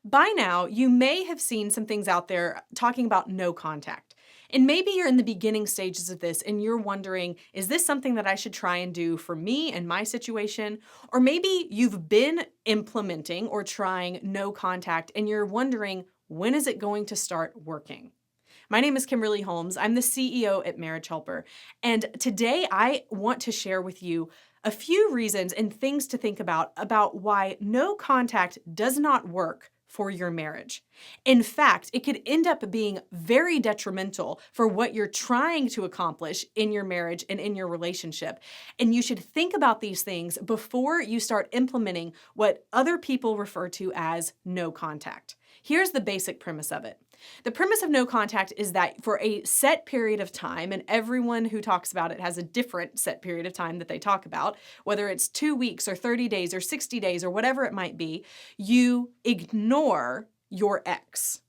By now, you may have seen some things out there talking about no contact. And maybe you're in the beginning stages of this and you're wondering, is this something that I should try and do for me and my situation? Or maybe you've been implementing or trying no contact and you're wondering, when is it going to start working? My name is Kimberly Holmes. I'm the CEO at Marriage Helper. And today I want to share with you a few reasons and things to think about why no contact does not work for your marriage. In fact, it could end up being very detrimental for what you're trying to accomplish in your marriage and in your relationship. And you should think about these things before you start implementing what other people refer to as no contact. Here's the basic premise of it. The premise of no contact is that for a set period of time, and everyone who talks about it has a different set period of time that they talk about, whether it's 2 weeks or 30 days or 60 days or whatever it might be, you ignore your ex.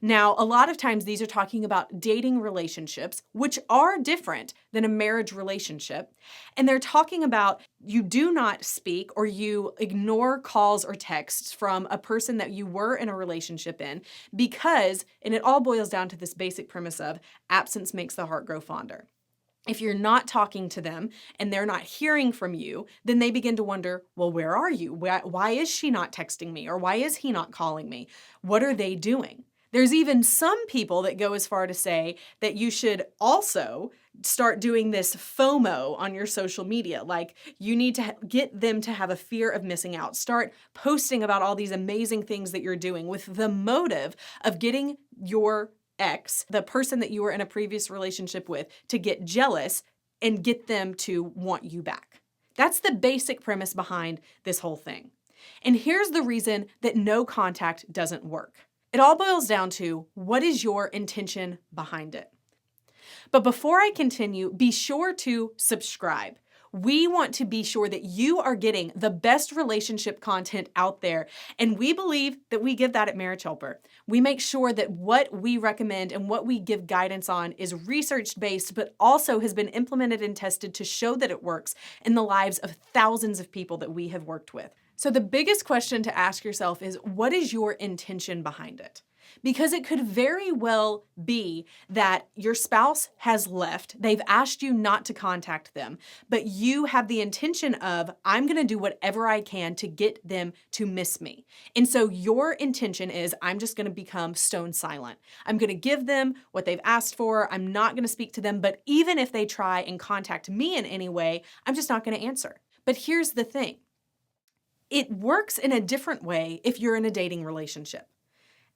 Now, a lot of times these are talking about dating relationships, which are different than a marriage relationship. And they're talking about you do not speak or you ignore calls or texts from a person that you were in a relationship in because, and it all boils down to this basic premise of absence makes the heart grow fonder. If you're not talking to them and they're not hearing from you, then they begin to wonder, well, where are you? Why is she not texting me? Or why is he not calling me? What are they doing? There's even some people that go as far to say that you should also start doing this FOMO on your social media. Like you need to get them to have a fear of missing out. Start posting about all these amazing things that you're doing with the motive of getting your ex, the person that you were in a previous relationship with, to get jealous and get them to want you back. That's the basic premise behind this whole thing. And here's the reason that no contact doesn't work. It all boils down to what is your intention behind it. But before I continue, be sure to subscribe. We want to be sure that you are getting the best relationship content out there. And we believe that we give that at Marriage Helper. We make sure that what we recommend and what we give guidance on is research-based, but also has been implemented and tested to show that it works in the lives of thousands of people that we have worked with. So the biggest question to ask yourself is, what is your intention behind it? Because it could very well be that your spouse has left, they've asked you not to contact them, but you have the intention of, I'm going to do whatever I can to get them to miss me. And so your intention is, I'm just going to become stone silent. I'm going to give them what they've asked for. I'm not going to speak to them, but even if they try and contact me in any way, I'm just not going to answer. But here's the thing. It works in a different way if you're in a dating relationship.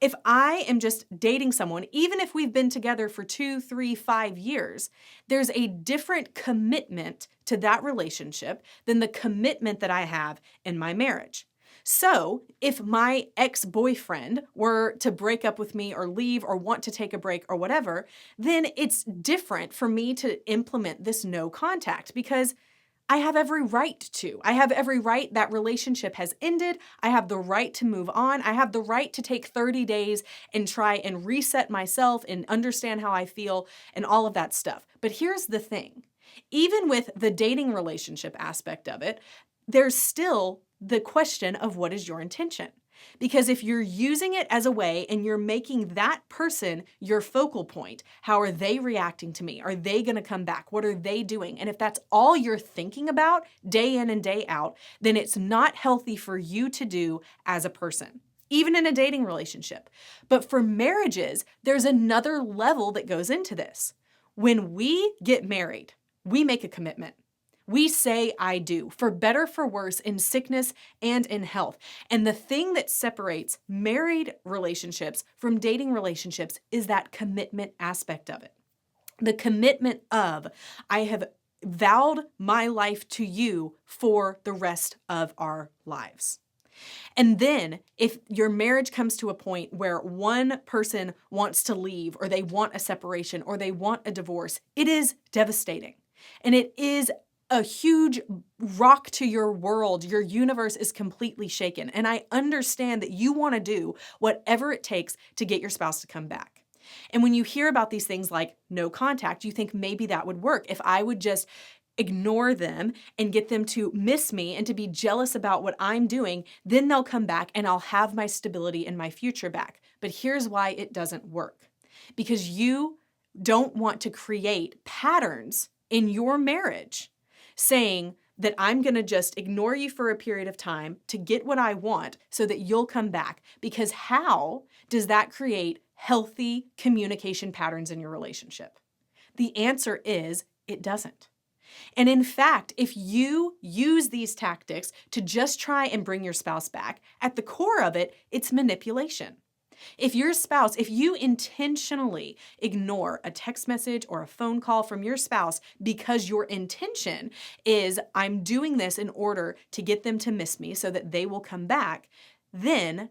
If I am just dating someone, even if we've been together for 2, 3, 5 years, there's a different commitment to that relationship than the commitment that I have in my marriage. So if my ex-boyfriend were to break up with me or leave or want to take a break or whatever, then it's different for me to implement this no contact because I have every right to. I have every right. That relationship has ended. I have the right to move on. I have the right to take 30 days and try and reset myself and understand how I feel and all of that stuff. But here's the thing. Even with the dating relationship aspect of it, there's still the question of what is your intention? Because if you're using it as a way and you're making that person your focal point, how are they reacting to me? Are they going to come back? What are they doing? And if that's all you're thinking about day in and day out, then it's not healthy for you to do as a person, even in a dating relationship. But for marriages, there's another level that goes into this. When we get married, we make a commitment. We say, I do, for better, for worse, in sickness and in health. And the thing that separates married relationships from dating relationships is that commitment aspect of it. The commitment of, I have vowed my life to you for the rest of our lives. And then if your marriage comes to a point where one person wants to leave or they want a separation or they want a divorce, it is devastating. And it is a huge rock to your world. Your universe is completely shaken. And I understand that you want to do whatever it takes to get your spouse to come back. And when you hear about these things like no contact, you think maybe that would work. If I would just ignore them and get them to miss me and to be jealous about what I'm doing, then they'll come back and I'll have my stability and my future back. But here's why it doesn't work. Because you don't want to create patterns in your marriage saying that I'm going to just ignore you for a period of time to get what I want so that you'll come back. Because how does that create healthy communication patterns in your relationship? The answer is it doesn't. And in fact, if you use these tactics to just try and bring your spouse back, at the core of it, it's manipulation. If you intentionally ignore a text message or a phone call from your spouse because your intention is, I'm doing this in order to get them to miss me so that they will come back, then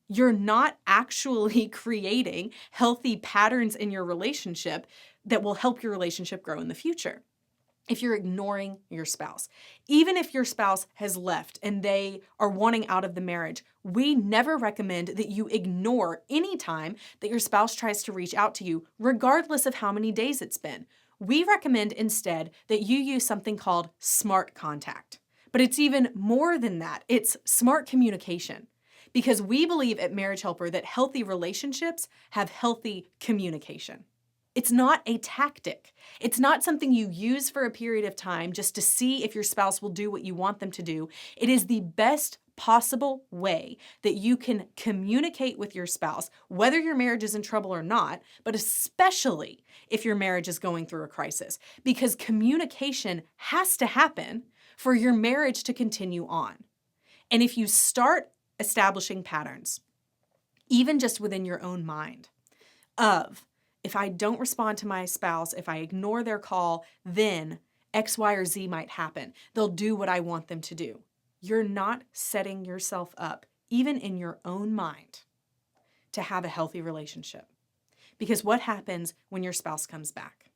you're not actually creating healthy patterns in your relationship that will help your relationship grow in the future. If you're ignoring your spouse, even if your spouse has left and they are wanting out of the marriage, we never recommend that you ignore any time that your spouse tries to reach out to you, regardless of how many days it's been. We recommend instead that you use something called smart contact. But it's even more than that. It's smart communication. Because we believe at Marriage Helper that healthy relationships have healthy communication. It's not a tactic. It's not something you use for a period of time just to see if your spouse will do what you want them to do. It is the best possible way that you can communicate with your spouse, whether your marriage is in trouble or not, but especially if your marriage is going through a crisis, because communication has to happen for your marriage to continue on. And if you start establishing patterns, even just within your own mind, of if I don't respond to my spouse, if I ignore their call, then X, Y, or Z might happen. They'll do what I want them to do. You're not setting yourself up, even in your own mind, to have a healthy relationship. Because what happens when your spouse comes back?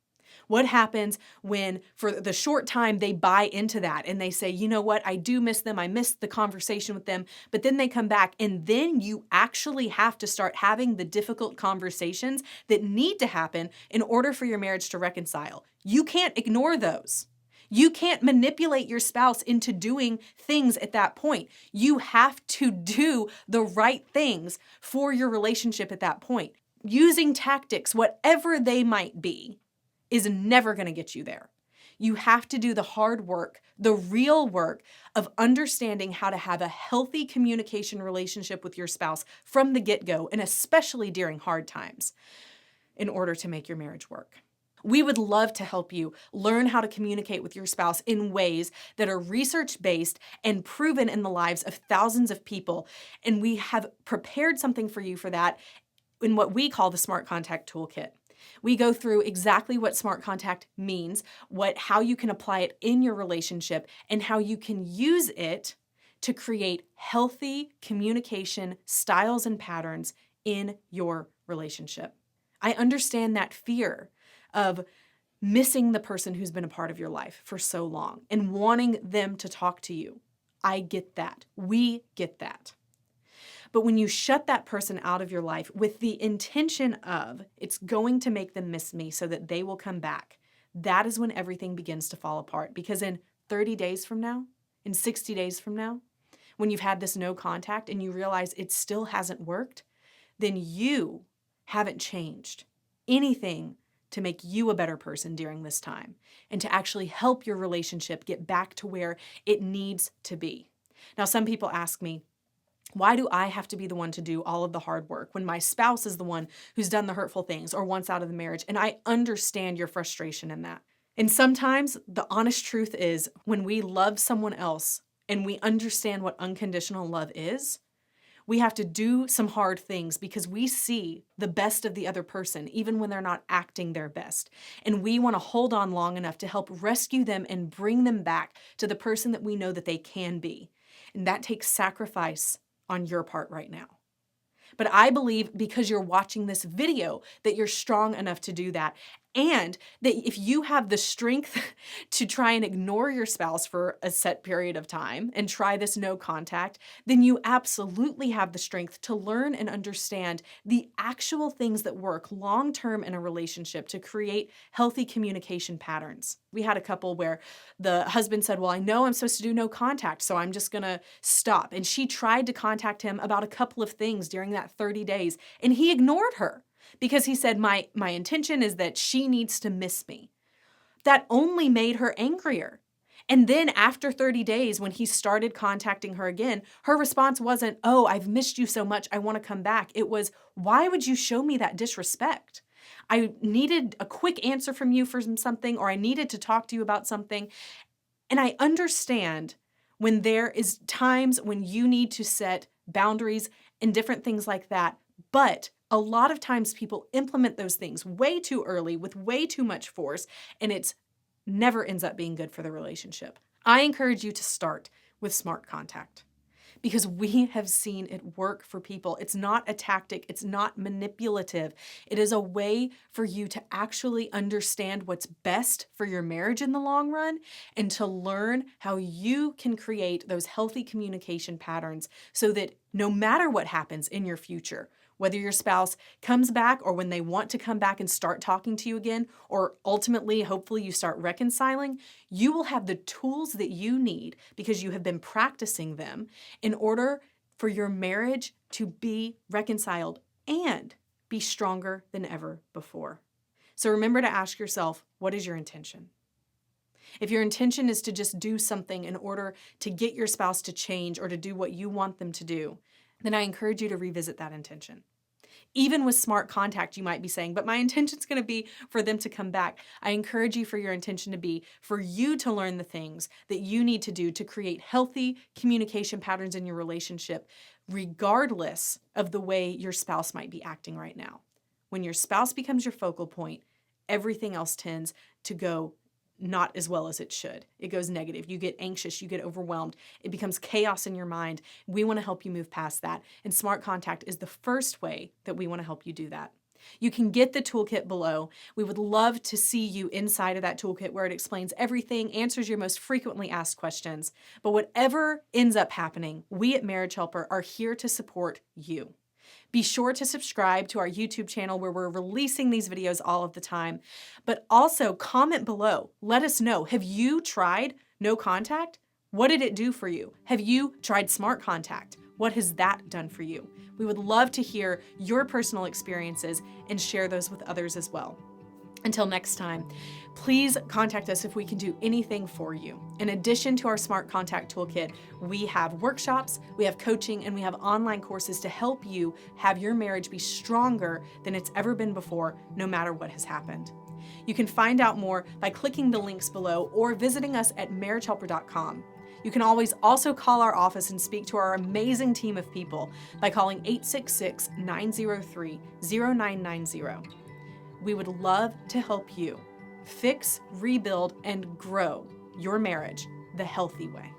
What happens when, for the short time, they buy into that and they say, you know what, I do miss them, I miss the conversation with them, but then they come back and then you actually have to start having the difficult conversations that need to happen in order for your marriage to reconcile. You can't ignore those. You can't manipulate your spouse into doing things at that point. You have to do the right things for your relationship at that point. Using tactics, whatever they might be, is never going to get you there. You have to do the hard work, the real work of understanding how to have a healthy communication relationship with your spouse from the get-go, and especially during hard times, in order to make your marriage work. We would love to help you learn how to communicate with your spouse in ways that are research-based and proven in the lives of thousands of people. And we have prepared something for you for that in what we call the Smart Contact Toolkit. We go through exactly what smart contact means, how you can apply it in your relationship, and how you can use it to create healthy communication styles and patterns in your relationship. I understand that fear of missing the person who's been a part of your life for so long and wanting them to talk to you. I get that. We get that. But when you shut that person out of your life with the intention of, it's going to make them miss me so that they will come back, that is when everything begins to fall apart. Because in 30 days from now, in 60 days from now, when you've had this no contact and you realize it still hasn't worked, then you haven't changed anything to make you a better person during this time and to actually help your relationship get back to where it needs to be. Now, some people ask me, why do I have to be the one to do all of the hard work when my spouse is the one who's done the hurtful things or wants out of the marriage? And I understand your frustration in that. And sometimes the honest truth is when we love someone else and we understand what unconditional love is, we have to do some hard things because we see the best of the other person, even when they're not acting their best. And we want to hold on long enough to help rescue them and bring them back to the person that we know that they can be. And that takes sacrifice on your part right now. But I believe because you're watching this video that you're strong enough to do that. And that if you have the strength to try and ignore your spouse for a set period of time and try this no contact, then you absolutely have the strength to learn and understand the actual things that work long term in a relationship to create healthy communication patterns. We had a couple where the husband said, well, I know I'm supposed to do no contact, so I'm just gonna stop. And she tried to contact him about a couple of things during that 30 days, and he ignored her because he said, my intention is that she needs to miss me. That only made her angrier. And then after 30 days, when he started contacting her again, her response wasn't, oh, I've missed you so much, I want to come back. It was, why would you show me that disrespect? I needed a quick answer from you for something, or I needed to talk to you about something. And I understand when there is times when you need to set boundaries and different things like that. But a lot of times people implement those things way too early with way too much force, and it's never ends up being good for the relationship. I encourage you to start with smart contact because we have seen it work for people. It's not a tactic. It's not manipulative. It is a way for you to actually understand what's best for your marriage in the long run and to learn how you can create those healthy communication patterns so that no matter what happens in your future, whether your spouse comes back or when they want to come back and start talking to you again, or ultimately, hopefully you start reconciling, you will have the tools that you need because you have been practicing them in order for your marriage to be reconciled and be stronger than ever before. So remember to ask yourself, what is your intention? If your intention is to just do something in order to get your spouse to change or to do what you want them to do, then I encourage you to revisit that intention. Even with smart contact, you might be saying, but my intention is going to be for them to come back. I encourage you for your intention to be for you to learn the things that you need to do to create healthy communication patterns in your relationship, regardless of the way your spouse might be acting right now. When your spouse becomes your focal point, everything else tends to go not as well as it should. It goes negative. You get anxious, you get overwhelmed. It becomes chaos in your mind. We want to help you move past that. And smart contact is the first way that we want to help you do that. You can get the toolkit below. We would love to see you inside of that toolkit where it explains everything, answers your most frequently asked questions. But whatever ends up happening, we at Marriage Helper are here to support you. Be sure to subscribe to our YouTube channel where we're releasing these videos all of the time. But also comment below. Let us know, have you tried no contact? What did it do for you? Have you tried smart contact? What has that done for you? We would love to hear your personal experiences and share those with others as well. Until next time, please contact us if we can do anything for you. In addition to our Smart Contact Toolkit, we have workshops, we have coaching, and we have online courses to help you have your marriage be stronger than it's ever been before, no matter what has happened. You can find out more by clicking the links below or visiting us at marriagehelper.com. You can always also call our office and speak to our amazing team of people by calling 866-903-0990. We would love to help you fix, rebuild, and grow your marriage the healthy way.